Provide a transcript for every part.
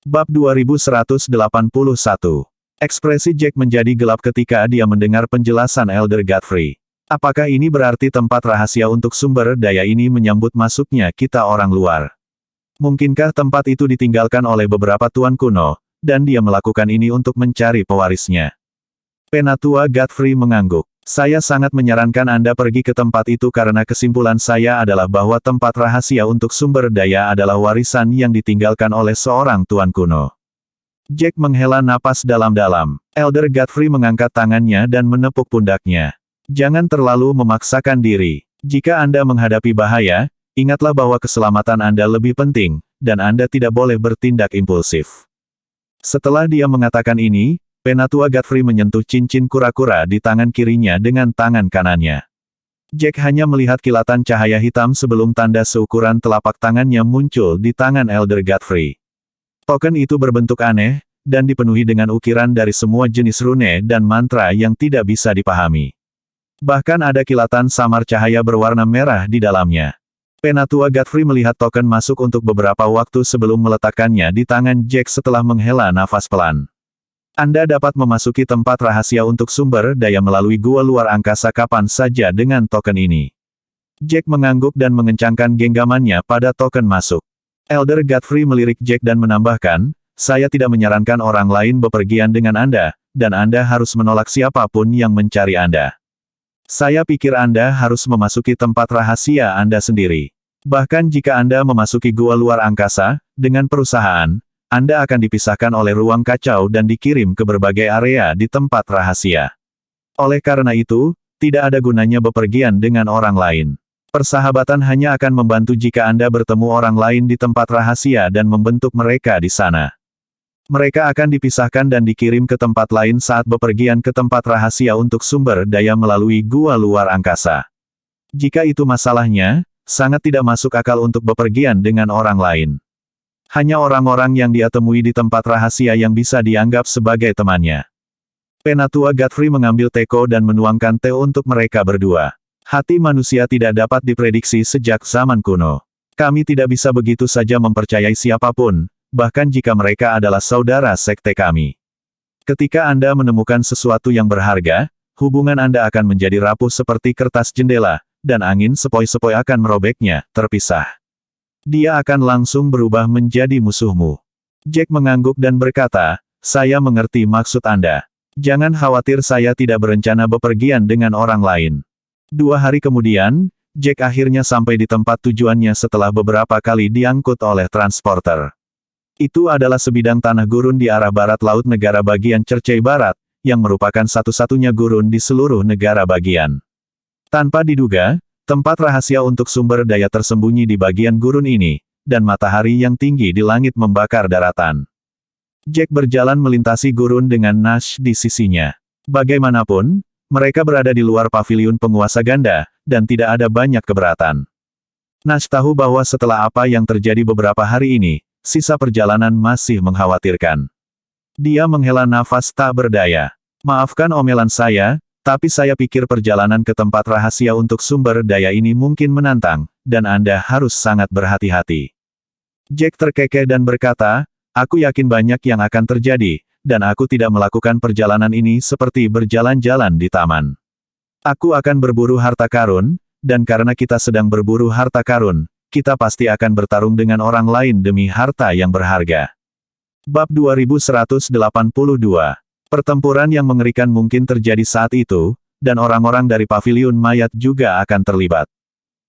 Bab 2181. Ekspresi Jack menjadi gelap ketika dia mendengar penjelasan Elder Godfrey. Apakah ini berarti tempat rahasia untuk sumber daya ini menyambut masuknya kita orang luar? Mungkinkah tempat itu ditinggalkan oleh beberapa tuan kuno, dan dia melakukan ini untuk mencari pewarisnya? Penatua Godfrey mengangguk. Saya sangat menyarankan Anda pergi ke tempat itu karena kesimpulan saya adalah bahwa tempat rahasia untuk sumber daya adalah warisan yang ditinggalkan oleh seorang tuan kuno. Jack menghela napas dalam-dalam. Elder Godfrey mengangkat tangannya dan menepuk pundaknya. Jangan terlalu memaksakan diri. Jika Anda menghadapi bahaya, ingatlah bahwa keselamatan Anda lebih penting, dan Anda tidak boleh bertindak impulsif. Setelah dia mengatakan ini, Penatua Godfrey menyentuh cincin kura-kura di tangan kirinya dengan tangan kanannya. Jack hanya melihat kilatan cahaya hitam sebelum tanda seukuran telapak tangannya muncul di tangan Elder Godfrey. Token itu berbentuk aneh, dan dipenuhi dengan ukiran dari semua jenis rune dan mantra yang tidak bisa dipahami. Bahkan ada kilatan samar cahaya berwarna merah di dalamnya. Penatua Godfrey melihat token masuk untuk beberapa waktu sebelum meletakkannya di tangan Jack setelah menghela nafas pelan. Anda dapat memasuki tempat rahasia untuk sumber daya melalui gua luar angkasa kapan saja dengan token ini. Jack mengangguk dan mengencangkan genggamannya pada token masuk. Elder Godfrey melirik Jack dan menambahkan, saya tidak menyarankan orang lain bepergian dengan Anda, dan Anda harus menolak siapapun yang mencari Anda. Saya pikir Anda harus memasuki tempat rahasia Anda sendiri. Bahkan jika Anda memasuki gua luar angkasa, dengan perusahaan, Anda akan dipisahkan oleh ruang kacau dan dikirim ke berbagai area di tempat rahasia. Oleh karena itu, tidak ada gunanya bepergian dengan orang lain. Persahabatan hanya akan membantu jika Anda bertemu orang lain di tempat rahasia dan membentuk mereka di sana. Mereka akan dipisahkan dan dikirim ke tempat lain saat bepergian ke tempat rahasia untuk sumber daya melalui gua luar angkasa. Jika itu masalahnya, sangat tidak masuk akal untuk bepergian dengan orang lain. Hanya orang-orang yang dia temui di tempat rahasia yang bisa dianggap sebagai temannya. Penatua Godfrey mengambil teko dan menuangkan teh untuk mereka berdua. Hati manusia tidak dapat diprediksi sejak zaman kuno. Kami tidak bisa begitu saja mempercayai siapapun, bahkan jika mereka adalah saudara sekte kami. Ketika Anda menemukan sesuatu yang berharga, hubungan Anda akan menjadi rapuh seperti kertas jendela, dan angin sepoi-sepoi akan merobeknya, terpisah. Dia akan langsung berubah menjadi musuhmu. Jack mengangguk dan berkata, saya mengerti maksud Anda. Jangan khawatir, saya tidak berencana bepergian dengan orang lain. 2 hari kemudian, Jack akhirnya sampai di tempat tujuannya setelah beberapa kali diangkut oleh transporter. Itu adalah sebidang tanah gurun di arah barat laut negara bagian Cercei Barat, yang merupakan satu-satunya gurun di seluruh negara bagian. Tanpa diduga, tempat rahasia untuk sumber daya tersembunyi di bagian gurun ini, dan matahari yang tinggi di langit membakar daratan. Jack berjalan melintasi gurun dengan Nash di sisinya. Bagaimanapun, mereka berada di luar paviliun penguasa ganda, dan tidak ada banyak keberatan. Nash tahu bahwa setelah apa yang terjadi beberapa hari ini, sisa perjalanan masih mengkhawatirkan. Dia menghela nafas tak berdaya. Maafkan omelan saya, tapi saya pikir perjalanan ke tempat rahasia untuk sumber daya ini mungkin menantang, dan Anda harus sangat berhati-hati. Jack terkekeh dan berkata, aku yakin banyak yang akan terjadi, dan aku tidak melakukan perjalanan ini seperti berjalan-jalan di taman. Aku akan berburu harta karun, dan karena kita sedang berburu harta karun, kita pasti akan bertarung dengan orang lain demi harta yang berharga. Bab 2182. Pertempuran yang mengerikan mungkin terjadi saat itu, dan orang-orang dari paviliun mayat juga akan terlibat.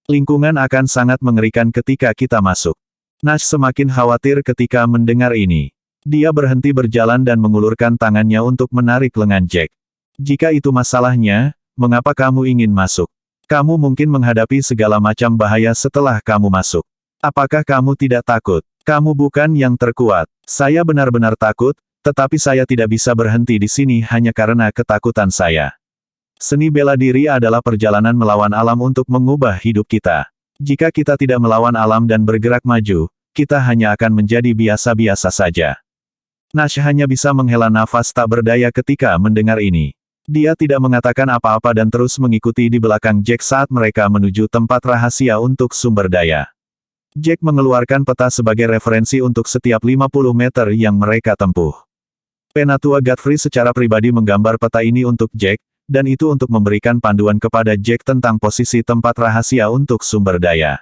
Lingkungan akan sangat mengerikan ketika kita masuk. Nash semakin khawatir ketika mendengar ini. Dia berhenti berjalan dan mengulurkan tangannya untuk menarik lengan Jack. Jika itu masalahnya, mengapa kamu ingin masuk? Kamu mungkin menghadapi segala macam bahaya setelah kamu masuk. Apakah kamu tidak takut? Kamu bukan yang terkuat. Saya benar-benar takut, tetapi saya tidak bisa berhenti di sini hanya karena ketakutan saya. Seni bela diri adalah perjalanan melawan alam untuk mengubah hidup kita. Jika kita tidak melawan alam dan bergerak maju, kita hanya akan menjadi biasa-biasa saja. Nash hanya bisa menghela nafas tak berdaya ketika mendengar ini. Dia tidak mengatakan apa-apa dan terus mengikuti di belakang Jack saat mereka menuju tempat rahasia untuk sumber daya. Jack mengeluarkan peta sebagai referensi untuk setiap 50 meter yang mereka tempuh. Penatua Godfrey secara pribadi menggambar peta ini untuk Jack, dan itu untuk memberikan panduan kepada Jack tentang posisi tempat rahasia untuk sumber daya.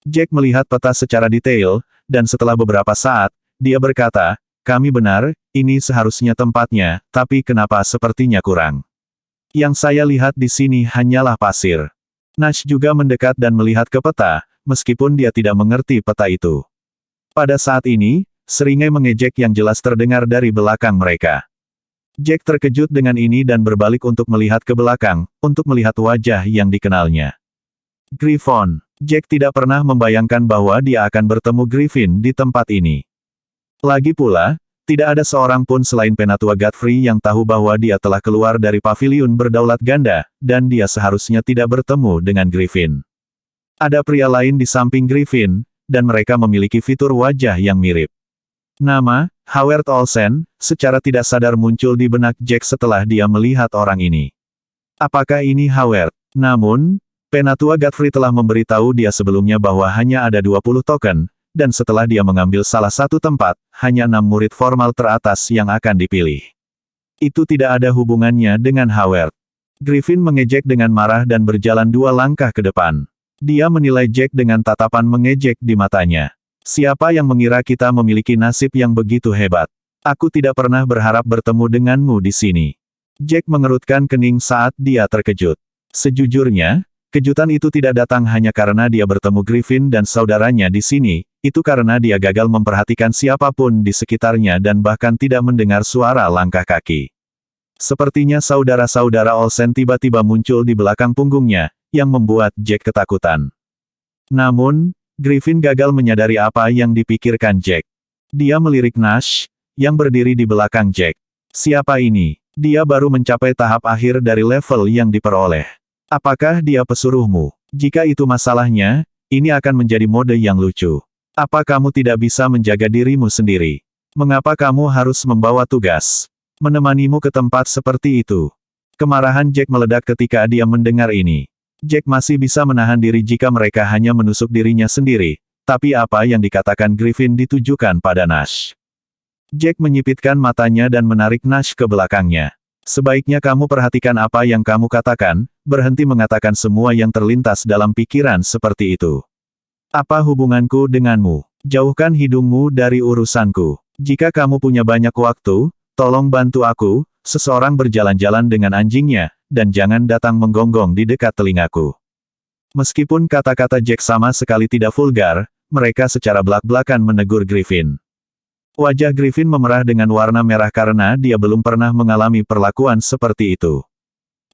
Jack melihat peta secara detail, dan setelah beberapa saat, dia berkata, "Kami benar, ini seharusnya tempatnya, tapi kenapa sepertinya kurang? Yang saya lihat di sini hanyalah pasir." Nash juga mendekat dan melihat ke peta, meskipun dia tidak mengerti peta itu. Pada saat ini, seringai mengejek yang jelas terdengar dari belakang mereka. Jack terkejut dengan ini dan berbalik untuk melihat ke belakang, untuk melihat wajah yang dikenalnya. Griffon. Jack tidak pernah membayangkan bahwa dia akan bertemu Griffin di tempat ini. Lagi pula, tidak ada seorang pun selain Penatua Godfrey yang tahu bahwa dia telah keluar dari paviliun berdaulat ganda, dan dia seharusnya tidak bertemu dengan Griffin. Ada pria lain di samping Griffin, dan mereka memiliki fitur wajah yang mirip. Nama, Howard Olsen, secara tidak sadar muncul di benak Jack setelah dia melihat orang ini. Apakah ini Howard? Namun, Penatua Godfrey telah memberitahu dia sebelumnya bahwa hanya ada 20 token, dan setelah dia mengambil salah satu tempat, hanya 6 murid formal teratas yang akan dipilih. Itu tidak ada hubungannya dengan Howard. Griffin mengejek dengan marah dan berjalan 2 langkah ke depan. Dia menilai Jack dengan tatapan mengejek di matanya. Siapa yang mengira kita memiliki nasib yang begitu hebat? Aku tidak pernah berharap bertemu denganmu di sini. Jack mengerutkan kening saat dia terkejut. Sejujurnya, kejutan itu tidak datang hanya karena dia bertemu Griffin dan saudaranya di sini, itu karena dia gagal memperhatikan siapapun di sekitarnya dan bahkan tidak mendengar suara langkah kaki. Sepertinya saudara-saudara Olsen tiba-tiba muncul di belakang punggungnya, yang membuat Jack ketakutan. Namun, Griffin gagal menyadari apa yang dipikirkan Jack. Dia melirik Nash, yang berdiri di belakang Jack. Siapa ini? Dia baru mencapai tahap akhir dari level yang diperoleh. Apakah dia pesuruhmu? Jika itu masalahnya, ini akan menjadi mode yang lucu. Apa kamu tidak bisa menjaga dirimu sendiri? Mengapa kamu harus membawa tugas? Menemanimu ke tempat seperti itu. Kemarahan Jack meledak ketika dia mendengar ini. Jack masih bisa menahan diri jika mereka hanya menusuk dirinya sendiri, tapi apa yang dikatakan Griffin ditujukan pada Nash. Jack menyipitkan matanya dan menarik Nash ke belakangnya. Sebaiknya kamu perhatikan apa yang kamu katakan, berhenti mengatakan semua yang terlintas dalam pikiran seperti itu. Apa hubunganku denganmu? Jauhkan hidungmu dari urusanku. Jika kamu punya banyak waktu, tolong bantu aku, seseorang berjalan-jalan dengan anjingnya, dan jangan datang menggonggong di dekat telingaku. Meskipun kata-kata Jack sama sekali tidak vulgar, mereka secara belak-belakan menegur Griffin. Wajah Griffin memerah dengan warna merah karena dia belum pernah mengalami perlakuan seperti itu.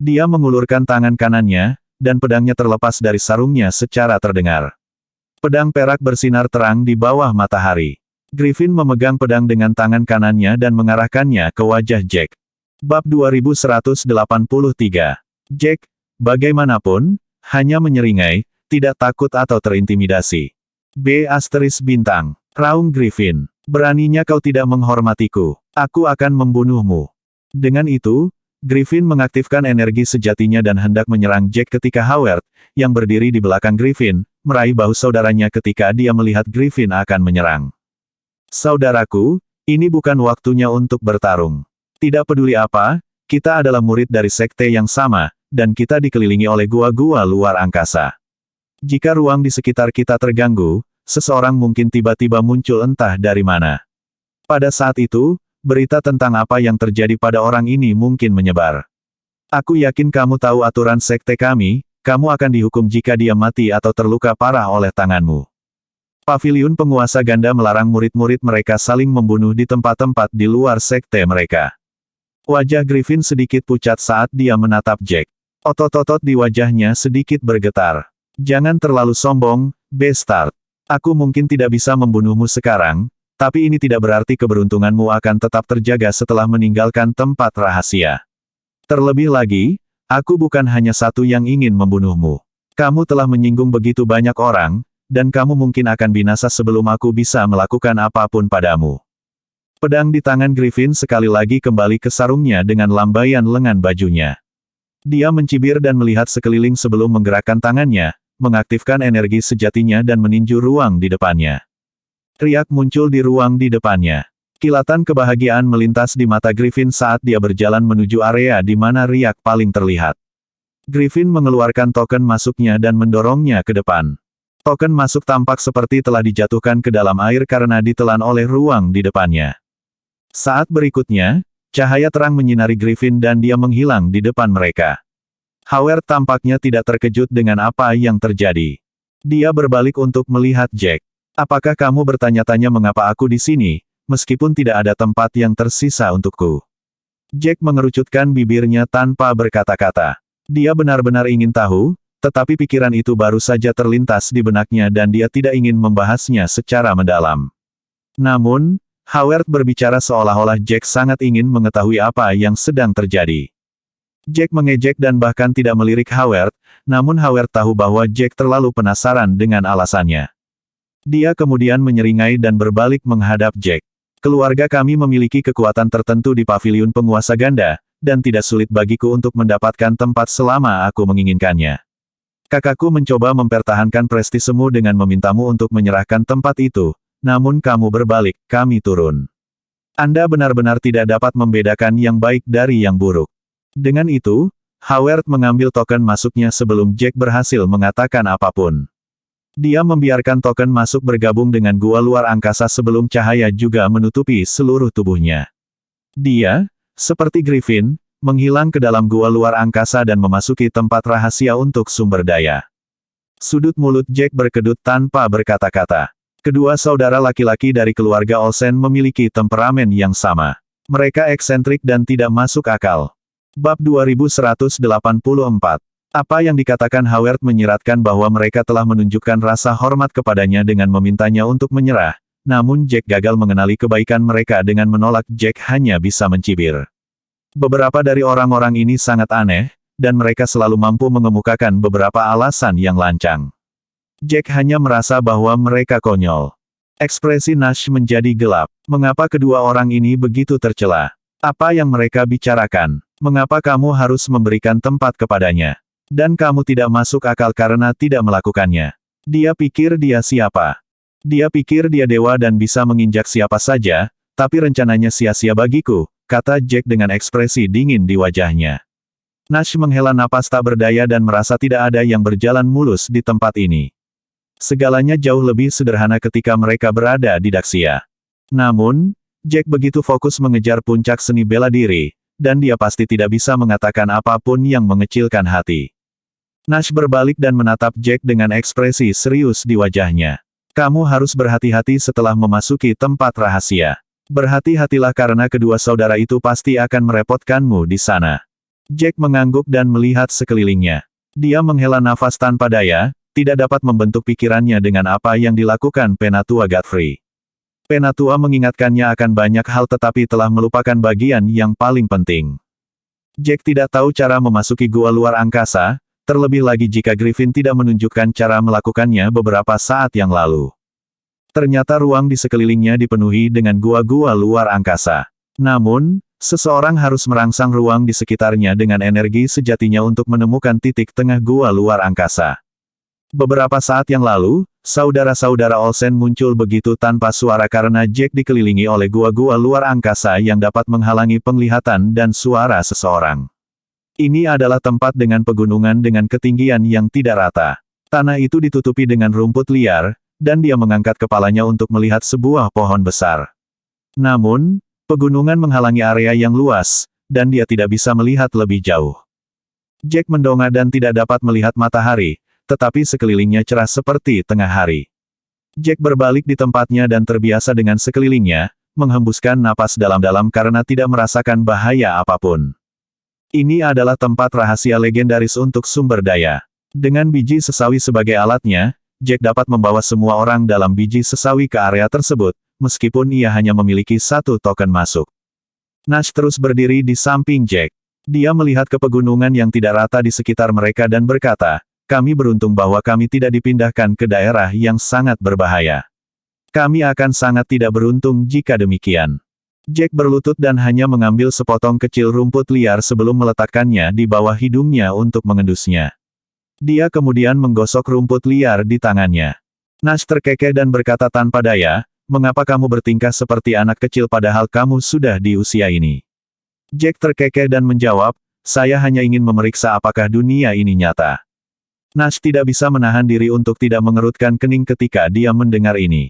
Dia mengulurkan tangan kanannya, dan pedangnya terlepas dari sarungnya secara terdengar. Pedang perak bersinar terang di bawah matahari. Griffin memegang pedang dengan tangan kanannya dan mengarahkannya ke wajah Jack. Bab 2183. Jack, bagaimanapun, hanya menyeringai, tidak takut atau terintimidasi. B*bintang. Raung Griffin. Beraninya kau tidak menghormatiku. Aku akan membunuhmu. Dengan itu, Griffin mengaktifkan energi sejatinya dan hendak menyerang Jack ketika Howard, yang berdiri di belakang Griffin, meraih bahu saudaranya ketika dia melihat Griffin akan menyerang. Saudaraku, ini bukan waktunya untuk bertarung. Tidak peduli apa, kita adalah murid dari sekte yang sama, dan kita dikelilingi oleh gua-gua luar angkasa. Jika ruang di sekitar kita terganggu, seseorang mungkin tiba-tiba muncul entah dari mana. Pada saat itu, berita tentang apa yang terjadi pada orang ini mungkin menyebar. Aku yakin kamu tahu aturan sekte kami, kamu akan dihukum jika dia mati atau terluka parah oleh tanganmu. Paviliun penguasa ganda melarang murid-murid mereka saling membunuh di tempat-tempat di luar sekte mereka. Wajah Griffin sedikit pucat saat dia menatap Jack. Otot-otot di wajahnya sedikit bergetar. Jangan terlalu sombong, bastard. Aku mungkin tidak bisa membunuhmu sekarang, tapi ini tidak berarti keberuntunganmu akan tetap terjaga setelah meninggalkan tempat rahasia. Terlebih lagi, aku bukan hanya satu yang ingin membunuhmu. Kamu telah menyinggung begitu banyak orang, dan kamu mungkin akan binasa sebelum aku bisa melakukan apapun padamu. Pedang di tangan Griffin sekali lagi kembali ke sarungnya dengan lambaian lengan bajunya. Dia mencibir dan melihat sekeliling sebelum menggerakkan tangannya, mengaktifkan energi sejatinya dan meninju ruang di depannya. Riak muncul di ruang di depannya. Kilatan kebahagiaan melintas di mata Griffin saat dia berjalan menuju area di mana Riak paling terlihat. Griffin mengeluarkan token masuknya dan mendorongnya ke depan. Token masuk tampak seperti telah dijatuhkan ke dalam air karena ditelan oleh ruang di depannya. Saat berikutnya, cahaya terang menyinari Griffin dan dia menghilang di depan mereka. Howard tampaknya tidak terkejut dengan apa yang terjadi. Dia berbalik untuk melihat Jack. Apakah kamu bertanya-tanya mengapa aku di sini, meskipun tidak ada tempat yang tersisa untukku? Jack mengerucutkan bibirnya tanpa berkata-kata. Dia benar-benar ingin tahu, tetapi pikiran itu baru saja terlintas di benaknya dan dia tidak ingin membahasnya secara mendalam. Namun, Howard berbicara seolah-olah Jack sangat ingin mengetahui apa yang sedang terjadi. Jack mengejek dan bahkan tidak melirik Howard, namun Howard tahu bahwa Jack terlalu penasaran dengan alasannya. Dia kemudian menyeringai dan berbalik menghadap Jack. Keluarga kami memiliki kekuatan tertentu di paviliun penguasa ganda, dan tidak sulit bagiku untuk mendapatkan tempat selama aku menginginkannya. Kakakku mencoba mempertahankan prestisemu dengan memintamu untuk menyerahkan tempat itu, namun kamu berbalik, kami turun. Anda benar-benar tidak dapat membedakan yang baik dari yang buruk. Dengan itu, Howard mengambil token masuknya sebelum Jack berhasil mengatakan apapun. Dia membiarkan token masuk bergabung dengan gua luar angkasa sebelum cahaya juga menutupi seluruh tubuhnya. Dia, seperti Griffin, menghilang ke dalam gua luar angkasa dan memasuki tempat rahasia untuk sumber daya. Sudut mulut Jack berkedut tanpa berkata-kata. Kedua saudara laki-laki dari keluarga Olsen memiliki temperamen yang sama. Mereka eksentrik dan tidak masuk akal. Bab 2184. Apa yang dikatakan Howard menyiratkan bahwa mereka telah menunjukkan rasa hormat kepadanya dengan memintanya untuk menyerah, namun Jack gagal mengenali kebaikan mereka dengan menolak. Jack hanya bisa mencibir. Beberapa dari orang-orang ini sangat aneh, dan mereka selalu mampu mengemukakan beberapa alasan yang lancang. Jack hanya merasa bahwa mereka konyol. Ekspresi Nash menjadi gelap. Mengapa kedua orang ini begitu tercela? Apa yang mereka bicarakan? Mengapa kamu harus memberikan tempat kepadanya? Dan kamu tidak masuk akal karena tidak melakukannya. Dia pikir dia siapa? Dia pikir dia dewa dan bisa menginjak siapa saja, tapi rencananya sia-sia bagiku, kata Jack dengan ekspresi dingin di wajahnya. Nash menghela napas tak berdaya dan merasa tidak ada yang berjalan mulus di tempat ini. Segalanya jauh lebih sederhana ketika mereka berada di Daxia. Namun, Jack begitu fokus mengejar puncak seni bela diri, dan dia pasti tidak bisa mengatakan apapun yang mengecilkan hati. Nash berbalik dan menatap Jack dengan ekspresi serius di wajahnya. Kamu harus berhati-hati setelah memasuki tempat rahasia. Berhati-hatilah karena kedua saudara itu pasti akan merepotkanmu di sana. Jack mengangguk dan melihat sekelilingnya. Dia menghela nafas tanpa daya, tidak dapat membentuk pikirannya dengan apa yang dilakukan Penatua Godfrey. Penatua mengingatkannya akan banyak hal tetapi telah melupakan bagian yang paling penting. Jack tidak tahu cara memasuki gua luar angkasa, terlebih lagi jika Griffin tidak menunjukkan cara melakukannya beberapa saat yang lalu. Ternyata ruang di sekelilingnya dipenuhi dengan gua-gua luar angkasa. Namun, seseorang harus merangsang ruang di sekitarnya dengan energi sejatinya untuk menemukan titik tengah gua luar angkasa. Beberapa saat yang lalu, saudara-saudara Olsen muncul begitu tanpa suara karena Jack dikelilingi oleh gua-gua luar angkasa yang dapat menghalangi penglihatan dan suara seseorang. Ini adalah tempat dengan pegunungan dengan ketinggian yang tidak rata. Tanah itu ditutupi dengan rumput liar, dan dia mengangkat kepalanya untuk melihat sebuah pohon besar. Namun, pegunungan menghalangi area yang luas, dan dia tidak bisa melihat lebih jauh. Jack mendongak dan tidak dapat melihat matahari, tetapi sekelilingnya cerah seperti tengah hari. Jack berbalik di tempatnya dan terbiasa dengan sekelilingnya, menghembuskan napas dalam-dalam karena tidak merasakan bahaya apapun. Ini adalah tempat rahasia legendaris untuk sumber daya. Dengan biji sesawi sebagai alatnya, Jack dapat membawa semua orang dalam biji sesawi ke area tersebut, meskipun ia hanya memiliki satu token masuk. Nash terus berdiri di samping Jack. Dia melihat ke pegunungan yang tidak rata di sekitar mereka dan berkata, kami beruntung bahwa kami tidak dipindahkan ke daerah yang sangat berbahaya. Kami akan sangat tidak beruntung jika demikian. Jack berlutut dan hanya mengambil sepotong kecil rumput liar sebelum meletakkannya di bawah hidungnya untuk mengendusnya. Dia kemudian menggosok rumput liar di tangannya. Nash terkekeh dan berkata tanpa daya, "Mengapa kamu bertingkah seperti anak kecil padahal kamu sudah di usia ini?" Jack terkekeh dan menjawab, "Saya hanya ingin memeriksa apakah dunia ini nyata." Nash tidak bisa menahan diri untuk tidak mengerutkan kening ketika dia mendengar ini.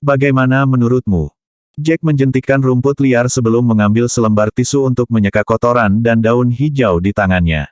"Bagaimana menurutmu?" Jack menjentikkan rumput liar sebelum mengambil selembar tisu untuk menyeka kotoran dan daun hijau di tangannya.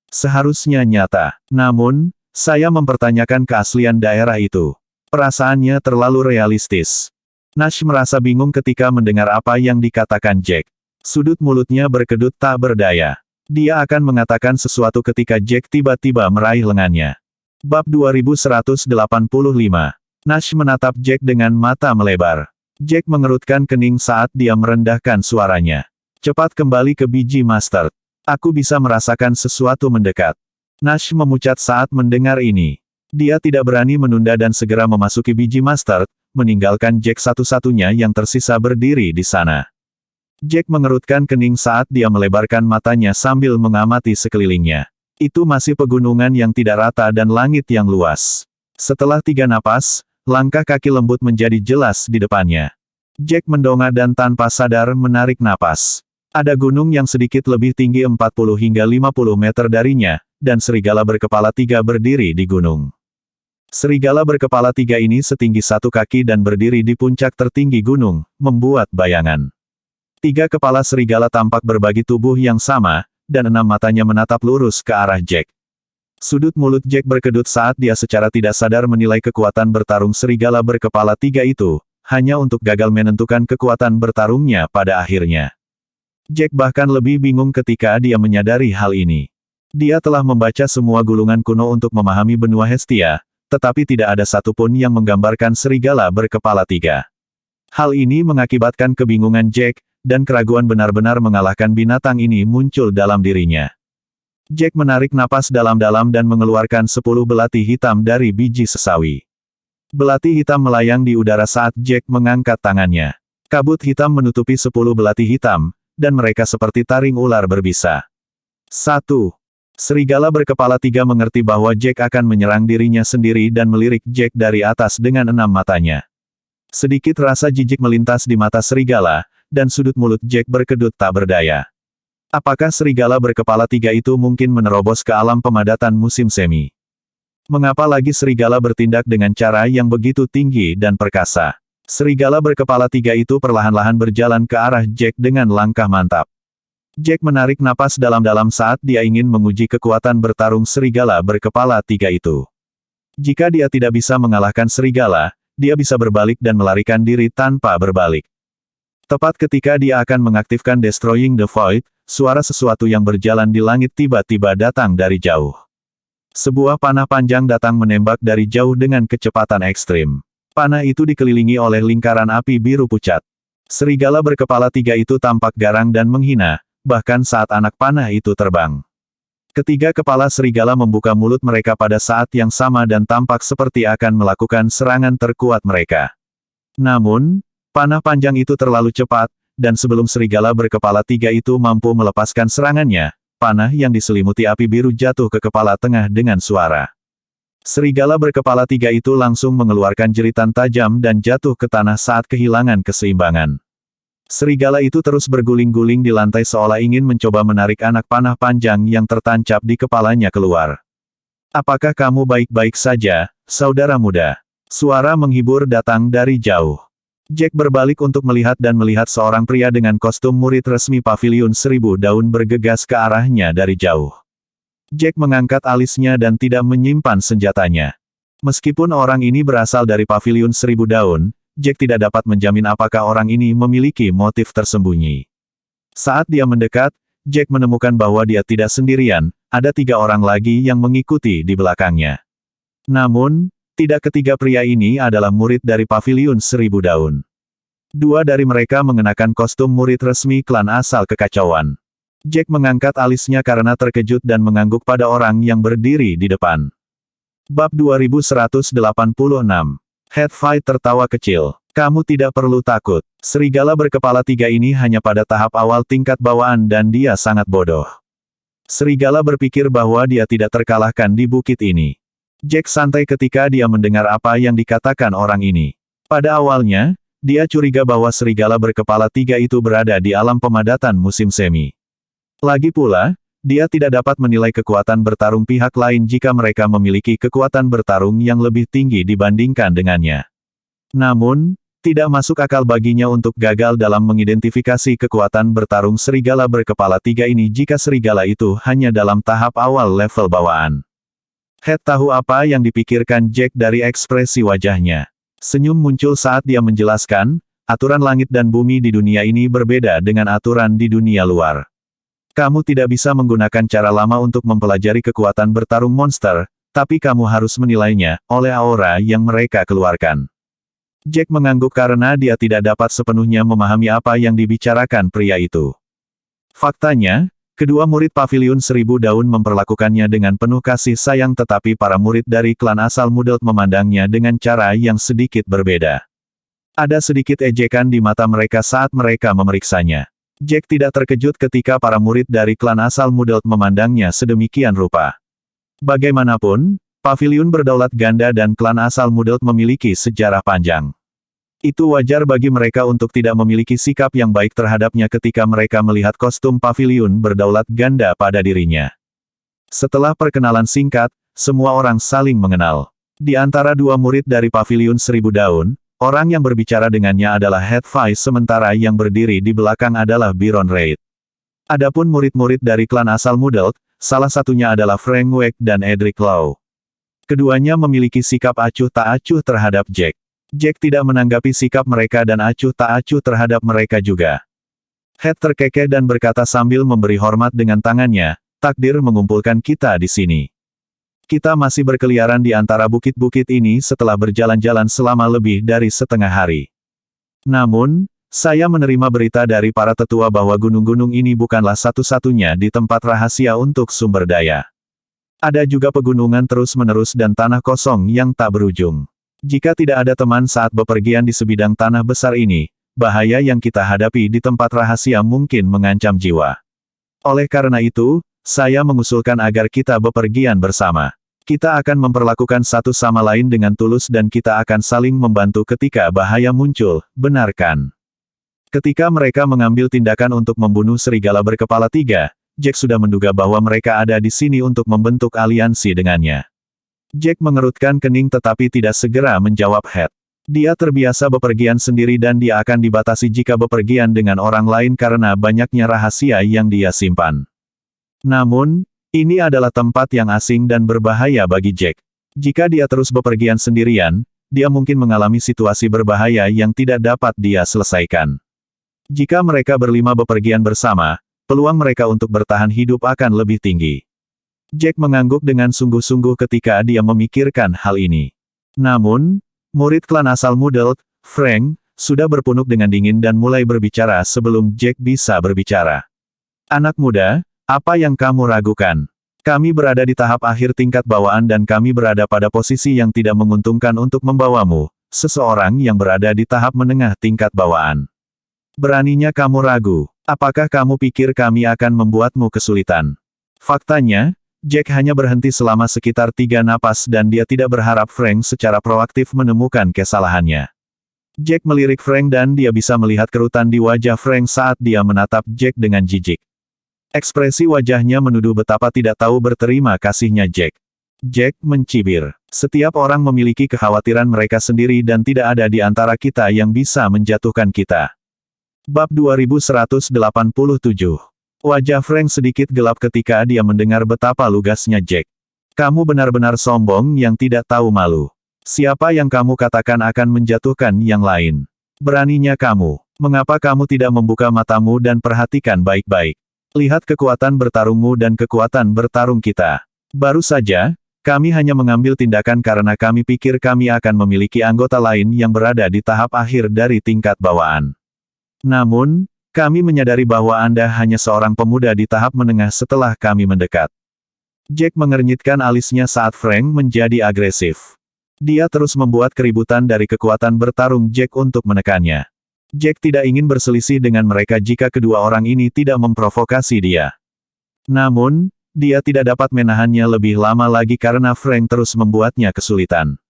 "Seharusnya nyata. Namun, saya mempertanyakan keaslian daerah itu. Perasaannya terlalu realistis." Nash merasa bingung ketika mendengar apa yang dikatakan Jack. Sudut mulutnya berkedut tak berdaya. Dia akan mengatakan sesuatu ketika Jack tiba-tiba meraih lengannya. Bab 2185. Nash menatap Jack dengan mata melebar. Jack mengerutkan kening saat dia merendahkan suaranya. "Cepat kembali ke biji mustard. Aku bisa merasakan sesuatu mendekat." Nash memucat saat mendengar ini. Dia tidak berani menunda dan segera memasuki biji mustard, meninggalkan Jack satu-satunya yang tersisa berdiri di sana. Jack mengerutkan kening saat dia melebarkan matanya sambil mengamati sekelilingnya. Itu masih pegunungan yang tidak rata dan langit yang luas. Setelah 3 napas, langkah kaki lembut menjadi jelas di depannya. Jack mendongak dan tanpa sadar menarik napas. Ada gunung yang sedikit lebih tinggi 40 hingga 50 meter darinya, dan serigala berkepala 3 berdiri di gunung. Serigala berkepala 3 ini setinggi 1 kaki dan berdiri di puncak tertinggi gunung, membuat bayangan. 3 kepala serigala tampak berbagi tubuh yang sama, dan 6 matanya menatap lurus ke arah Jack. Sudut mulut Jack berkedut saat dia secara tidak sadar menilai kekuatan bertarung serigala berkepala 3 itu, hanya untuk gagal menentukan kekuatan bertarungnya pada akhirnya. Jack bahkan lebih bingung ketika dia menyadari hal ini. Dia telah membaca semua gulungan kuno untuk memahami benua Hestia, tetapi tidak ada satupun yang menggambarkan serigala berkepala 3. Hal ini mengakibatkan kebingungan Jack, dan keraguan benar-benar mengalahkan binatang ini muncul dalam dirinya. Jack menarik napas dalam-dalam dan mengeluarkan 10 belati hitam dari biji sesawi. Belati hitam melayang di udara saat Jack mengangkat tangannya. Kabut hitam menutupi 10 belati hitam, dan mereka seperti taring ular berbisa. 1. Serigala berkepala 3 mengerti bahwa Jack akan menyerang dirinya sendiri dan melirik Jack dari atas dengan 6 matanya. Sedikit rasa jijik melintas di mata serigala, dan sudut mulut Jack berkedut tak berdaya. Apakah serigala berkepala 3 itu mungkin menerobos ke alam pemadatan musim semi? Mengapa lagi serigala bertindak dengan cara yang begitu tinggi dan perkasa? Serigala berkepala 3 itu perlahan-lahan berjalan ke arah Jack dengan langkah mantap. Jack menarik napas dalam-dalam saat dia ingin menguji kekuatan bertarung serigala berkepala 3 itu. Jika dia tidak bisa mengalahkan serigala, dia bisa berbalik dan melarikan diri tanpa berbalik. Tepat ketika dia akan mengaktifkan Destroying the Void, suara sesuatu yang berjalan di langit tiba-tiba datang dari jauh. Sebuah panah panjang datang menembak dari jauh dengan kecepatan ekstrim. Panah itu dikelilingi oleh lingkaran api biru pucat. Serigala berkepala 3 itu tampak garang dan menghina, bahkan saat anak panah itu terbang. Ketiga kepala serigala membuka mulut mereka pada saat yang sama dan tampak seperti akan melakukan serangan terkuat mereka. Namun, panah panjang itu terlalu cepat, dan sebelum serigala berkepala 3 itu mampu melepaskan serangannya, panah yang diselimuti api biru jatuh ke kepala tengah dengan suara. Serigala berkepala 3 itu langsung mengeluarkan jeritan tajam dan jatuh ke tanah saat kehilangan keseimbangan. Serigala itu terus berguling-guling di lantai seolah ingin mencoba menarik anak panah panjang yang tertancap di kepalanya keluar. "Apakah kamu baik-baik saja, saudara muda?" Suara menghibur datang dari jauh. Jack berbalik untuk melihat dan melihat seorang pria dengan kostum murid resmi Paviliun 1000 Daun bergegas ke arahnya dari jauh. Jack mengangkat alisnya dan tidak menyimpan senjatanya. Meskipun orang ini berasal dari Paviliun 1000 Daun, Jack tidak dapat menjamin apakah orang ini memiliki motif tersembunyi. Saat dia mendekat, Jack menemukan bahwa dia tidak sendirian, ada 3 orang lagi yang mengikuti di belakangnya. Namun, tidak ketiga pria ini adalah murid dari Paviliun 1000 Daun. 2 dari mereka mengenakan kostum murid resmi klan asal kekacauan. Jack mengangkat alisnya karena terkejut dan mengangguk pada orang yang berdiri di depan. Bab 2186. Headfight tertawa kecil. "Kamu tidak perlu takut. Serigala berkepala 3 ini hanya pada tahap awal tingkat bawaan dan dia sangat bodoh. Serigala berpikir bahwa dia tidak terkalahkan di bukit ini. Jack santai ketika dia mendengar apa yang dikatakan orang ini. Pada awalnya, dia curiga bahwa serigala berkepala 3 itu berada di alam pemadatan musim semi. Lagi pula, dia tidak dapat menilai kekuatan bertarung pihak lain jika mereka memiliki kekuatan bertarung yang lebih tinggi dibandingkan dengannya. Namun, tidak masuk akal baginya untuk gagal dalam mengidentifikasi kekuatan bertarung serigala berkepala 3 ini jika serigala itu hanya dalam tahap awal level bawaan. Head tahu apa yang dipikirkan Jack dari ekspresi wajahnya. Senyum muncul saat dia menjelaskan, aturan langit dan bumi di dunia ini berbeda dengan aturan di dunia luar. Kamu tidak bisa menggunakan cara lama untuk mempelajari kekuatan bertarung monster, tapi kamu harus menilainya oleh aura yang mereka keluarkan. Jack mengangguk karena dia tidak dapat sepenuhnya memahami apa yang dibicarakan pria itu. Faktanya, kedua murid Paviliun Seribu Daun memperlakukannya dengan penuh kasih sayang tetapi para murid dari klan asal Mudelt memandangnya dengan cara yang sedikit berbeda. Ada sedikit ejekan di mata mereka saat mereka memeriksanya. Jack tidak terkejut ketika para murid dari klan asal Mudelt memandangnya sedemikian rupa. Bagaimanapun, Paviliun Berdaulat Ganda dan klan asal Mudelt memiliki sejarah panjang. Itu wajar bagi mereka untuk tidak memiliki sikap yang baik terhadapnya ketika mereka melihat kostum Paviliun Berdaulat Ganda pada dirinya. Setelah perkenalan singkat, semua orang saling mengenal. Di antara dua murid dari Paviliun Seribu Daun, orang yang berbicara dengannya adalah Head Vice sementara yang berdiri di belakang adalah Byron Reid. Adapun murid-murid dari klan asal Mudelt, salah satunya adalah Frank Wake dan Edric Law. Keduanya memiliki sikap acuh tak acuh terhadap Jack. Jack tidak menanggapi sikap mereka dan acuh tak acuh terhadap mereka juga. Head terkekeh dan berkata sambil memberi hormat dengan tangannya, takdir mengumpulkan kita di sini. Kita masih berkeliaran di antara bukit-bukit ini setelah berjalan-jalan selama lebih dari setengah hari. Namun, saya menerima berita dari para tetua bahwa gunung-gunung ini bukanlah satu-satunya di tempat rahasia untuk sumber daya. Ada juga pegunungan terus-menerus dan tanah kosong yang tak berujung. Jika tidak ada teman saat bepergian di sebidang tanah besar ini, bahaya yang kita hadapi di tempat rahasia mungkin mengancam jiwa. Oleh karena itu, saya mengusulkan agar kita bepergian bersama. Kita akan memperlakukan satu sama lain dengan tulus dan kita akan saling membantu ketika bahaya muncul, benar kan? Ketika mereka mengambil tindakan untuk membunuh serigala berkepala 3, Jack sudah menduga bahwa mereka ada di sini untuk membentuk aliansi dengannya. Jack mengerutkan kening tetapi tidak segera menjawab Head. Dia terbiasa bepergian sendiri dan dia akan dibatasi jika bepergian dengan orang lain karena banyaknya rahasia yang dia simpan. Namun, ini adalah tempat yang asing dan berbahaya bagi Jack. Jika dia terus bepergian sendirian, dia mungkin mengalami situasi berbahaya yang tidak dapat dia selesaikan. Jika mereka berlima bepergian bersama, peluang mereka untuk bertahan hidup akan lebih tinggi. Jack mengangguk dengan sungguh-sungguh ketika dia memikirkan hal ini. Namun, murid klan asal Mudelt, Frank, sudah berpunuk dengan dingin dan mulai berbicara sebelum Jack bisa berbicara. Anak muda, apa yang kamu ragukan? Kami berada di tahap akhir tingkat bawaan dan kami berada pada posisi yang tidak menguntungkan untuk membawamu, seseorang yang berada di tahap menengah tingkat bawaan. Beraninya kamu ragu? Apakah kamu pikir kami akan membuatmu kesulitan? Faktanya, Jack hanya berhenti selama sekitar 3 napas dan dia tidak berharap Frank secara proaktif menemukan kesalahannya. Jack melirik Frank dan dia bisa melihat kerutan di wajah Frank saat dia menatap Jack dengan jijik. Ekspresi wajahnya menuduh betapa tidak tahu berterima kasihnya Jack. Jack mencibir. Setiap orang memiliki kekhawatiran mereka sendiri dan tidak ada di antara kita yang bisa menjatuhkan kita. Bab 2187. Wajah Frank sedikit gelap ketika dia mendengar betapa lugasnya Jack. Kamu benar-benar sombong yang tidak tahu malu. Siapa yang kamu katakan akan menjatuhkan yang lain? Beraninya kamu. Mengapa kamu tidak membuka matamu dan perhatikan baik-baik? Lihat kekuatan bertarungmu dan kekuatan bertarung kita. Baru saja, kami hanya mengambil tindakan karena kami pikir kami akan memiliki anggota lain yang berada di tahap akhir dari tingkat bawaan. Namun, kami menyadari bahwa Anda hanya seorang pemuda di tahap menengah setelah kami mendekat. Jack mengernyitkan alisnya saat Frank menjadi agresif. Dia terus membuat keributan dari kekuatan bertarung Jack untuk menekannya. Jack tidak ingin berselisih dengan mereka jika kedua orang ini tidak memprovokasi dia. Namun, Dia tidak dapat menahannya lebih lama lagi karena Frank terus membuatnya kesulitan.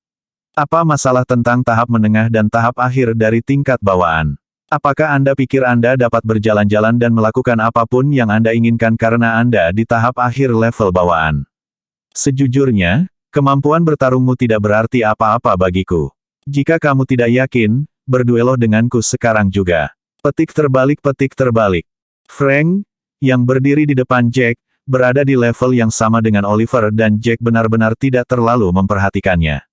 Apa masalah tentang tahap menengah dan tahap akhir dari tingkat bawaan? Apakah Anda pikir Anda dapat berjalan-jalan dan melakukan apapun yang Anda inginkan karena Anda di tahap akhir level bawaan? Sejujurnya, kemampuan bertarungmu tidak berarti apa-apa bagiku. Jika kamu tidak yakin, berduelo denganku sekarang juga. Petik terbalik. Frank, yang berdiri di depan Jack, berada di level yang sama dengan Oliver dan Jack benar-benar tidak terlalu memperhatikannya.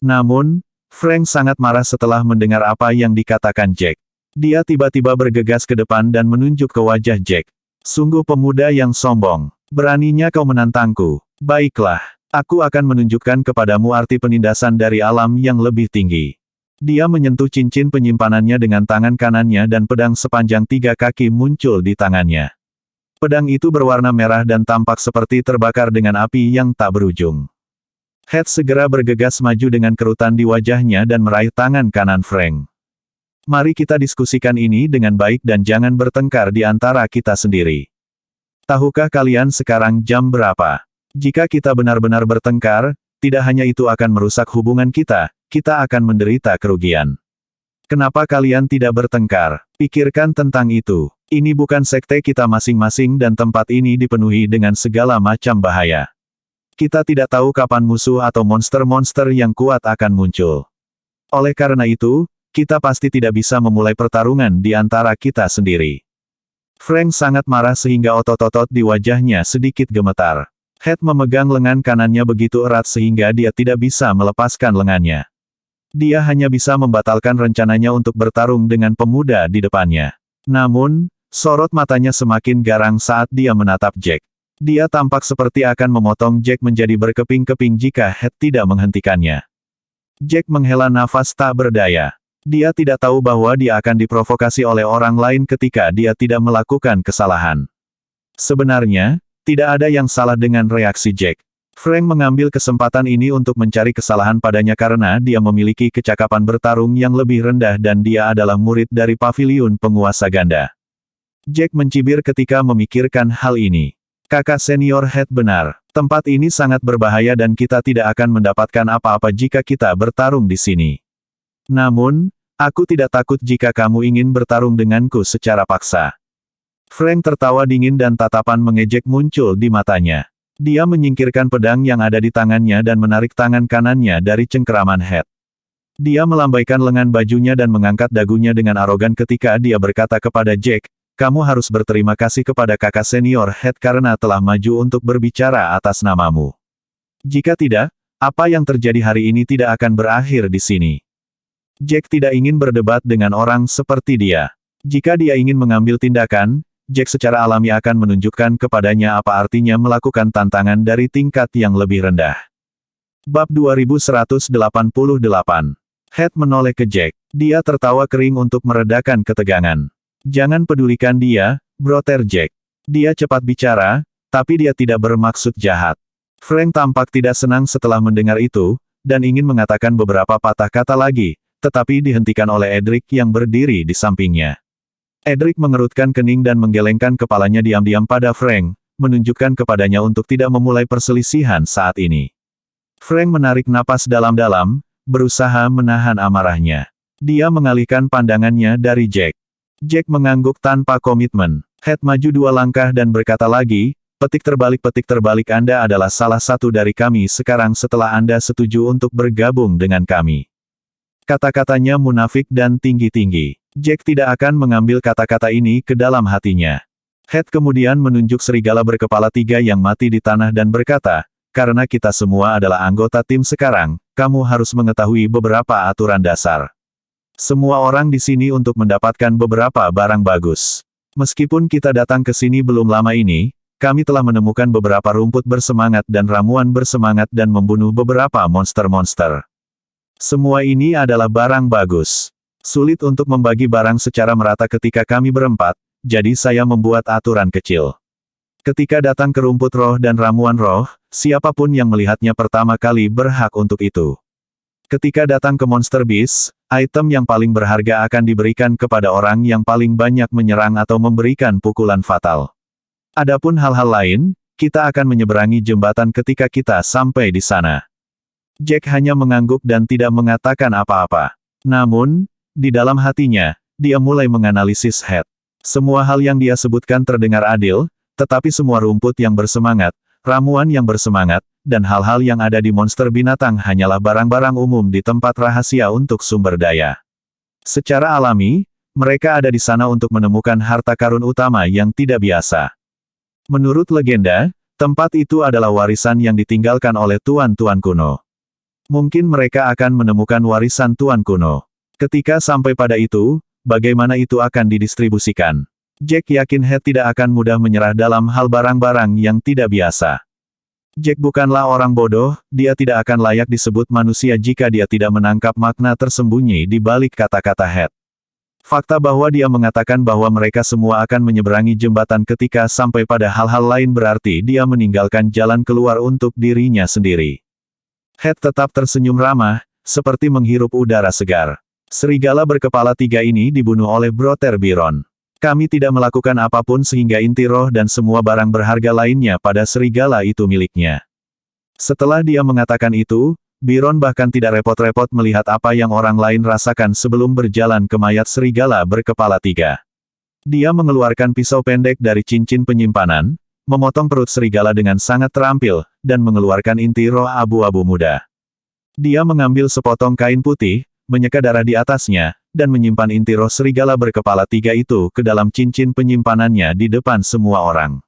Namun, Frank sangat marah setelah mendengar apa yang dikatakan Jack. Dia tiba-tiba bergegas ke depan dan menunjuk ke wajah Jack. Sungguh pemuda yang sombong. Beraninya kau menantangku. Baiklah, aku akan menunjukkan kepadamu arti penindasan dari alam yang lebih tinggi. Dia menyentuh cincin penyimpanannya dengan tangan kanannya dan pedang sepanjang 3 kaki muncul di tangannya. Pedang itu berwarna merah dan tampak seperti terbakar dengan api yang tak berujung. Head segera bergegas maju dengan kerutan di wajahnya dan meraih tangan kanan Frank. Mari kita diskusikan ini dengan baik dan jangan bertengkar di antara kita sendiri. Tahukah kalian sekarang jam berapa? Jika kita benar-benar bertengkar, tidak hanya itu akan merusak hubungan kita akan menderita kerugian. Kenapa kalian tidak bertengkar? Pikirkan tentang itu. Ini bukan sekte kita masing-masing dan tempat ini dipenuhi dengan segala macam bahaya. Kita tidak tahu kapan musuh atau monster-monster yang kuat akan muncul. Oleh karena itu, kita pasti tidak bisa memulai pertarungan di antara kita sendiri. Frank sangat marah sehingga otot-otot di wajahnya sedikit gemetar. Head memegang lengan kanannya begitu erat sehingga dia tidak bisa melepaskan lengannya. Dia hanya bisa membatalkan rencananya untuk bertarung dengan pemuda di depannya. Namun, sorot matanya semakin garang saat dia menatap Jack. Dia tampak seperti akan memotong Jack menjadi berkeping-keping jika Head tidak menghentikannya. Jack menghela nafas tak berdaya. Dia tidak tahu bahwa dia akan diprovokasi oleh orang lain ketika dia tidak melakukan kesalahan. Sebenarnya, tidak ada yang salah dengan reaksi Jack. Frank mengambil kesempatan ini untuk mencari kesalahan padanya karena dia memiliki kecakapan bertarung yang lebih rendah dan dia adalah murid dari paviliun penguasa ganda. Jack mencibir ketika memikirkan hal ini. Kakak senior Head benar. Tempat ini sangat berbahaya dan kita tidak akan mendapatkan apa-apa jika kita bertarung di sini. Namun, aku tidak takut jika kamu ingin bertarung denganku secara paksa. Frank tertawa dingin dan tatapan mengejek muncul di matanya. Dia menyingkirkan pedang yang ada di tangannya dan menarik tangan kanannya dari cengkeraman Head. Dia melambaikan lengan bajunya dan mengangkat dagunya dengan arogan ketika dia berkata kepada Jack, kamu harus berterima kasih kepada kakak senior Head karena telah maju untuk berbicara atas namamu. Jika tidak, apa yang terjadi hari ini tidak akan berakhir di sini. Jack tidak ingin berdebat dengan orang seperti dia. Jika dia ingin mengambil tindakan, Jack secara alami akan menunjukkan kepadanya apa artinya melakukan tantangan dari tingkat yang lebih rendah. Bab 2188. Head menoleh ke Jack. Dia tertawa kering untuk meredakan ketegangan. Jangan pedulikan dia, broter Jack. Dia cepat bicara, tapi dia tidak bermaksud jahat. Frank tampak tidak senang setelah mendengar itu, dan ingin mengatakan beberapa patah kata lagi, tetapi dihentikan oleh Edric yang berdiri di sampingnya. Edric mengerutkan kening dan menggelengkan kepalanya diam-diam pada Frank, menunjukkan kepadanya untuk tidak memulai perselisihan saat ini. Frank menarik napas dalam-dalam, berusaha menahan amarahnya. Dia mengalihkan pandangannya dari Jack. Jack mengangguk tanpa komitmen. Head maju 2 langkah dan berkata lagi, petik terbalik Anda adalah salah satu dari kami sekarang setelah Anda setuju untuk bergabung dengan kami. Kata-katanya munafik dan tinggi-tinggi. Jack tidak akan mengambil kata-kata ini ke dalam hatinya. Head kemudian menunjuk serigala berkepala 3 yang mati di tanah dan berkata, karena kita semua adalah anggota tim sekarang, kamu harus mengetahui beberapa aturan dasar. Semua orang di sini untuk mendapatkan beberapa barang bagus. Meskipun kita datang ke sini belum lama ini, kami telah menemukan beberapa rumput bersemangat dan ramuan bersemangat dan membunuh beberapa monster-monster. Semua ini adalah barang bagus. Sulit untuk membagi barang secara merata ketika kami berempat, jadi saya membuat aturan kecil. Ketika datang ke rumput roh dan ramuan roh, siapapun yang melihatnya pertama kali berhak untuk itu. Ketika datang ke Monster Beast, item yang paling berharga akan diberikan kepada orang yang paling banyak menyerang atau memberikan pukulan fatal. Adapun hal-hal lain, kita akan menyeberangi jembatan ketika kita sampai di sana. Jack hanya mengangguk dan tidak mengatakan apa-apa. Namun, di dalam hatinya, dia mulai menganalisis Head. Semua hal yang dia sebutkan terdengar adil, tetapi semua rumput yang bersemangat, ramuan yang bersemangat, dan hal-hal yang ada di monster binatang hanyalah barang-barang umum di tempat rahasia untuk sumber daya. Secara alami, mereka ada di sana untuk menemukan harta karun utama yang tidak biasa. Menurut legenda, tempat itu adalah warisan yang ditinggalkan oleh tuan-tuan kuno. Mungkin mereka akan menemukan warisan tuan kuno. Ketika sampai pada itu, bagaimana itu akan didistribusikan? Jack yakin Head tidak akan mudah menyerah dalam hal barang-barang yang tidak biasa. Jack bukanlah orang bodoh, dia tidak akan layak disebut manusia jika dia tidak menangkap makna tersembunyi di balik kata-kata Head. Fakta bahwa dia mengatakan bahwa mereka semua akan menyeberangi jembatan ketika sampai pada hal-hal lain berarti dia meninggalkan jalan keluar untuk dirinya sendiri. Head tetap tersenyum ramah, seperti menghirup udara segar. Serigala berkepala 3 ini dibunuh oleh Brother Byron. Kami tidak melakukan apapun sehingga inti roh dan semua barang berharga lainnya pada serigala itu miliknya. Setelah dia mengatakan itu, Byron bahkan tidak repot-repot melihat apa yang orang lain rasakan sebelum berjalan ke mayat serigala berkepala 3. Dia mengeluarkan pisau pendek dari cincin penyimpanan, memotong perut serigala dengan sangat terampil, dan mengeluarkan inti roh abu-abu muda. Dia mengambil sepotong kain putih, menyeka darah di atasnya, dan menyimpan inti roh serigala berkepala 3 itu ke dalam cincin penyimpanannya di depan semua orang.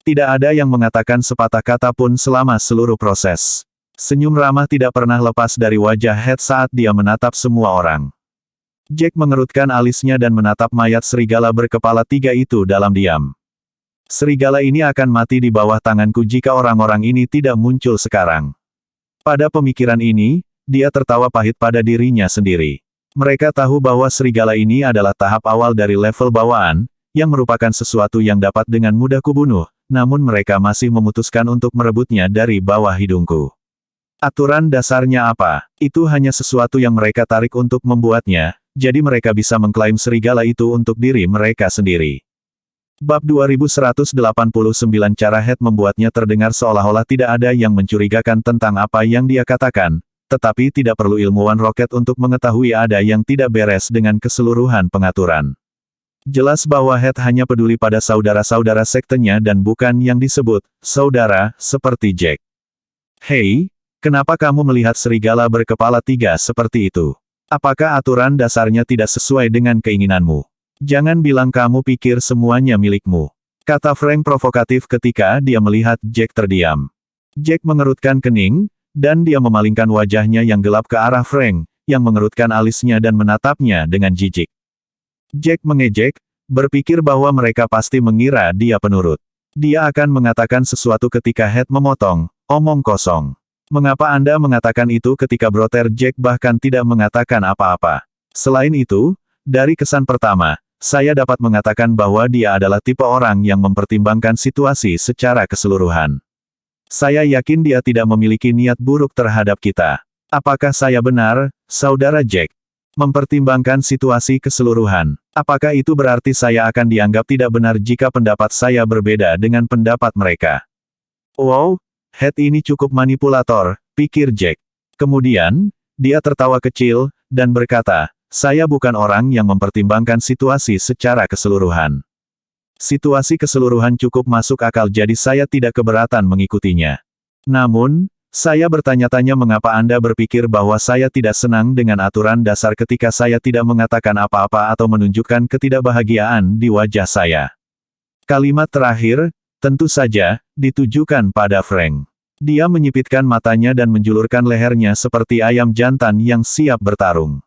Tidak ada yang mengatakan sepatah kata pun selama seluruh proses. Senyum ramah tidak pernah lepas dari wajah Head saat dia menatap semua orang. Jack mengerutkan alisnya dan menatap mayat serigala berkepala 3 itu dalam diam. Serigala ini akan mati di bawah tanganku jika orang-orang ini tidak muncul sekarang. Pada pemikiran ini, dia tertawa pahit pada dirinya sendiri. Mereka tahu bahwa serigala ini adalah tahap awal dari level bawaan, yang merupakan sesuatu yang dapat dengan mudah kubunuh, namun mereka masih memutuskan untuk merebutnya dari bawah hidungku. Aturan dasarnya apa? Itu hanya sesuatu yang mereka tarik untuk membuatnya, jadi mereka bisa mengklaim serigala itu untuk diri mereka sendiri. Bab 2189 Cara Head membuatnya terdengar seolah-olah tidak ada yang mencurigakan tentang apa yang dia katakan, tetapi tidak perlu ilmuwan roket untuk mengetahui ada yang tidak beres dengan keseluruhan pengaturan. Jelas bahwa Head hanya peduli pada saudara-saudara sektenya dan bukan yang disebut saudara, seperti Jack. Hei, kenapa kamu melihat serigala berkepala 3 seperti itu? Apakah aturan dasarnya tidak sesuai dengan keinginanmu? Jangan bilang kamu pikir semuanya milikmu. Kata Frank provokatif ketika dia melihat Jack terdiam. Jack mengerutkan kening, dan dia memalingkan wajahnya yang gelap ke arah Frank, yang mengerutkan alisnya dan menatapnya dengan jijik. Jack mengejek, berpikir bahwa mereka pasti mengira dia penurut. Dia akan mengatakan sesuatu ketika Head memotong, omong kosong. Mengapa Anda mengatakan itu ketika Brother Jack bahkan tidak mengatakan apa-apa? Selain itu, dari kesan pertama, saya dapat mengatakan bahwa dia adalah tipe orang yang mempertimbangkan situasi secara keseluruhan. Saya yakin dia tidak memiliki niat buruk terhadap kita. Apakah saya benar, Saudara Jack? Mempertimbangkan situasi keseluruhan. Apakah itu berarti saya akan dianggap tidak benar jika pendapat saya berbeda dengan pendapat mereka? Wow, Head ini cukup manipulator, pikir Jack. Kemudian, dia tertawa kecil, dan berkata, saya bukan orang yang mempertimbangkan situasi secara keseluruhan. Situasi keseluruhan cukup masuk akal jadi saya tidak keberatan mengikutinya. Namun, saya bertanya-tanya mengapa Anda berpikir bahwa saya tidak senang dengan aturan dasar ketika saya tidak mengatakan apa-apa atau menunjukkan ketidakbahagiaan di wajah saya. Kalimat terakhir, tentu saja, ditujukan pada Frank. Dia menyipitkan matanya dan menjulurkan lehernya seperti ayam jantan yang siap bertarung.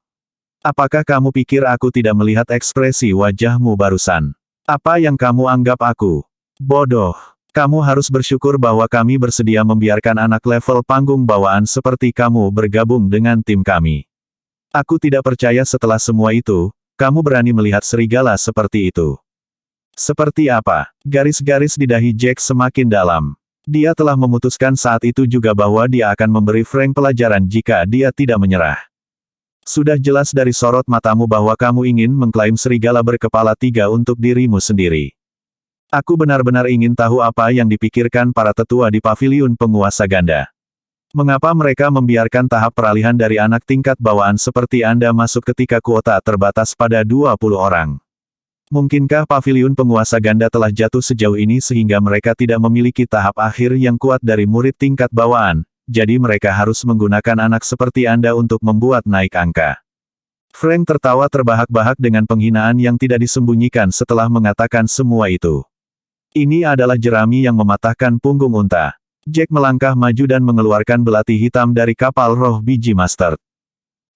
Apakah kamu pikir aku tidak melihat ekspresi wajahmu barusan? Apa yang kamu anggap aku? Bodoh. Kamu harus bersyukur bahwa kami bersedia membiarkan anak level panggung bawaan seperti kamu bergabung dengan tim kami. Aku tidak percaya setelah semua itu, kamu berani melihat serigala seperti itu. Seperti apa? Garis-garis di dahi Jack semakin dalam. Dia telah memutuskan saat itu juga bahwa dia akan memberi Frank pelajaran jika dia tidak menyerah. Sudah jelas dari sorot matamu bahwa kamu ingin mengklaim serigala berkepala 3 untuk dirimu sendiri. Aku benar-benar ingin tahu apa yang dipikirkan para tetua di paviliun penguasa ganda. Mengapa mereka membiarkan tahap peralihan dari anak tingkat bawaan seperti Anda masuk ketika kuota terbatas pada 20 orang? Mungkinkah paviliun penguasa ganda telah jatuh sejauh ini sehingga mereka tidak memiliki tahap akhir yang kuat dari murid tingkat bawaan, jadi mereka harus menggunakan anak seperti Anda untuk membuat naik angka? Frank tertawa terbahak-bahak dengan penghinaan yang tidak disembunyikan setelah mengatakan semua itu. Ini adalah jerami yang mematahkan punggung unta. Jack melangkah maju dan mengeluarkan belati hitam dari kapal roh biji mustard.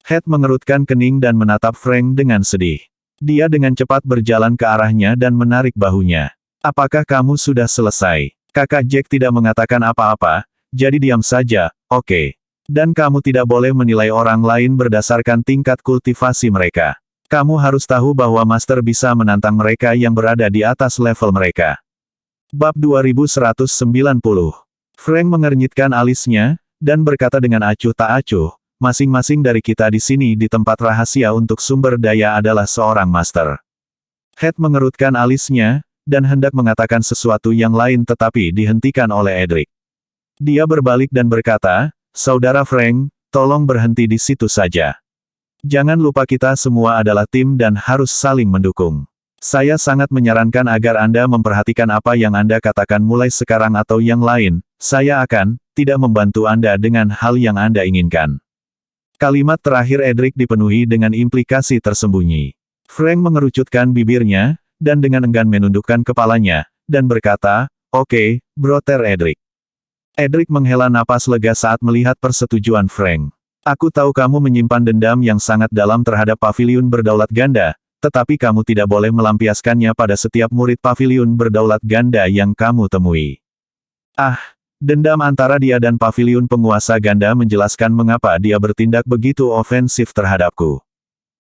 Head mengerutkan kening dan menatap Frank dengan sedih. Dia dengan cepat berjalan ke arahnya dan menarik bahunya. Apakah kamu sudah selesai? Kakak Jack tidak mengatakan apa-apa, jadi diam saja, oke. Dan kamu tidak boleh menilai orang lain berdasarkan tingkat kultivasi mereka. Kamu harus tahu bahwa Master bisa menantang mereka yang berada di atas level mereka. Bab 2190. Frank mengernyitkan alisnya, dan berkata dengan acuh tak acuh, masing-masing dari kita di sini di tempat rahasia untuk sumber daya adalah seorang master. Head mengerutkan alisnya, dan hendak mengatakan sesuatu yang lain tetapi dihentikan oleh Edric. Dia berbalik dan berkata, Saudara Frank, tolong berhenti di situ saja. Jangan lupa kita semua adalah tim dan harus saling mendukung. Saya sangat menyarankan agar Anda memperhatikan apa yang Anda katakan mulai sekarang atau yang lain, saya akan tidak membantu Anda dengan hal yang Anda inginkan. Kalimat terakhir Edric dipenuhi dengan implikasi tersembunyi. Frank mengerucutkan bibirnya, dan dengan enggan menundukkan kepalanya, dan berkata, Oke, Brother Edric. Edric menghela napas lega saat melihat persetujuan Frank. Aku tahu kamu menyimpan dendam yang sangat dalam terhadap paviliun berdaulat ganda, tetapi kamu tidak boleh melampiaskannya pada setiap murid paviliun berdaulat ganda yang kamu temui. Dendam antara dia dan paviliun penguasa ganda menjelaskan mengapa dia bertindak begitu ofensif terhadapku.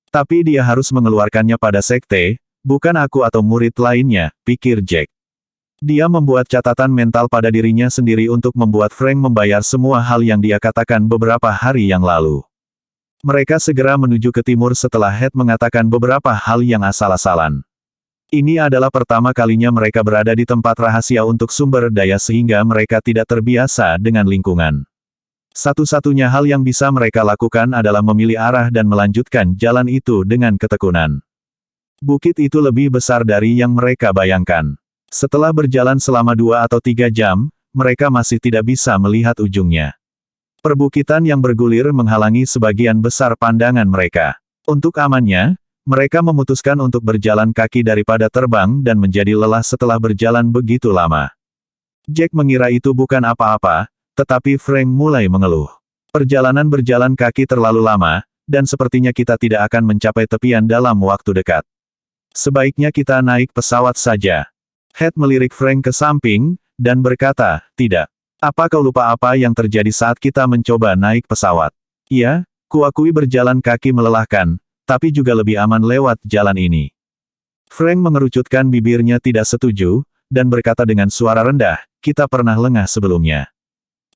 Tapi dia harus mengeluarkannya pada sekte, bukan aku atau murid lainnya, pikir Jack. Dia membuat catatan mental pada dirinya sendiri untuk membuat Frank membayar semua hal yang dia katakan beberapa hari yang lalu. Mereka segera menuju ke timur setelah Head mengatakan beberapa hal yang asal-asalan. Ini adalah pertama kalinya mereka berada di tempat rahasia untuk sumber daya sehingga mereka tidak terbiasa dengan lingkungan. Satu-satunya hal yang bisa mereka lakukan adalah memilih arah dan melanjutkan jalan itu dengan ketekunan. Bukit itu lebih besar dari yang mereka bayangkan. Setelah berjalan selama 2 atau 3 jam, mereka masih tidak bisa melihat ujungnya. Perbukitan yang bergulir menghalangi sebagian besar pandangan mereka. Untuk amannya, mereka memutuskan untuk berjalan kaki daripada terbang dan menjadi lelah setelah berjalan begitu lama. Jack mengira itu bukan apa-apa, tetapi Frank mulai mengeluh. Perjalanan berjalan kaki terlalu lama, dan sepertinya kita tidak akan mencapai tepian dalam waktu dekat. Sebaiknya kita naik pesawat saja. Head melirik Frank ke samping, dan berkata, tidak. Apa kau lupa apa yang terjadi saat kita mencoba naik pesawat? Iya, kuakui berjalan kaki melelahkan, tapi juga lebih aman lewat jalan ini. Frank mengerucutkan bibirnya tidak setuju, dan berkata dengan suara rendah, kita pernah lengah sebelumnya.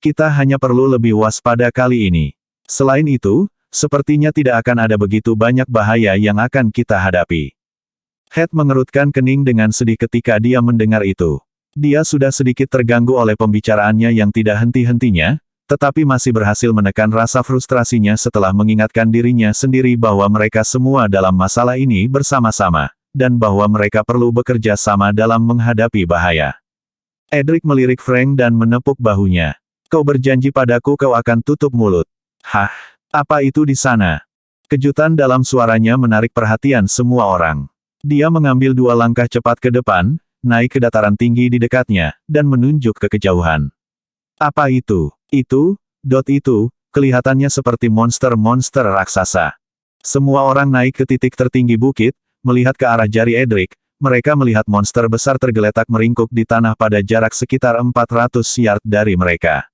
Kita hanya perlu lebih waspada kali ini. Selain itu, sepertinya tidak akan ada begitu banyak bahaya yang akan kita hadapi. Head mengerutkan kening dengan sedih ketika dia mendengar itu. Dia sudah sedikit terganggu oleh pembicaraannya yang tidak henti-hentinya, tetapi masih berhasil menekan rasa frustrasinya setelah mengingatkan dirinya sendiri bahwa mereka semua dalam masalah ini bersama-sama, dan bahwa mereka perlu bekerja sama dalam menghadapi bahaya. Edric melirik Frank dan menepuk bahunya. Kau berjanji padaku kau akan tutup mulut. Hah? Apa itu di sana? Kejutan dalam suaranya menarik perhatian semua orang. Dia mengambil 2 langkah cepat ke depan, naik ke dataran tinggi di dekatnya, dan menunjuk ke kejauhan. Apa itu? Itu kelihatannya seperti monster-monster raksasa. Semua orang naik ke titik tertinggi bukit, melihat ke arah jari Edric, mereka melihat monster besar tergeletak meringkuk di tanah pada jarak sekitar 400 yard dari mereka.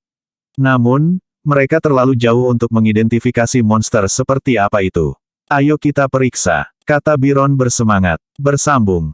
Namun, mereka terlalu jauh untuk mengidentifikasi monster seperti apa itu. Ayo kita periksa, kata Byron bersemangat. Bersambung.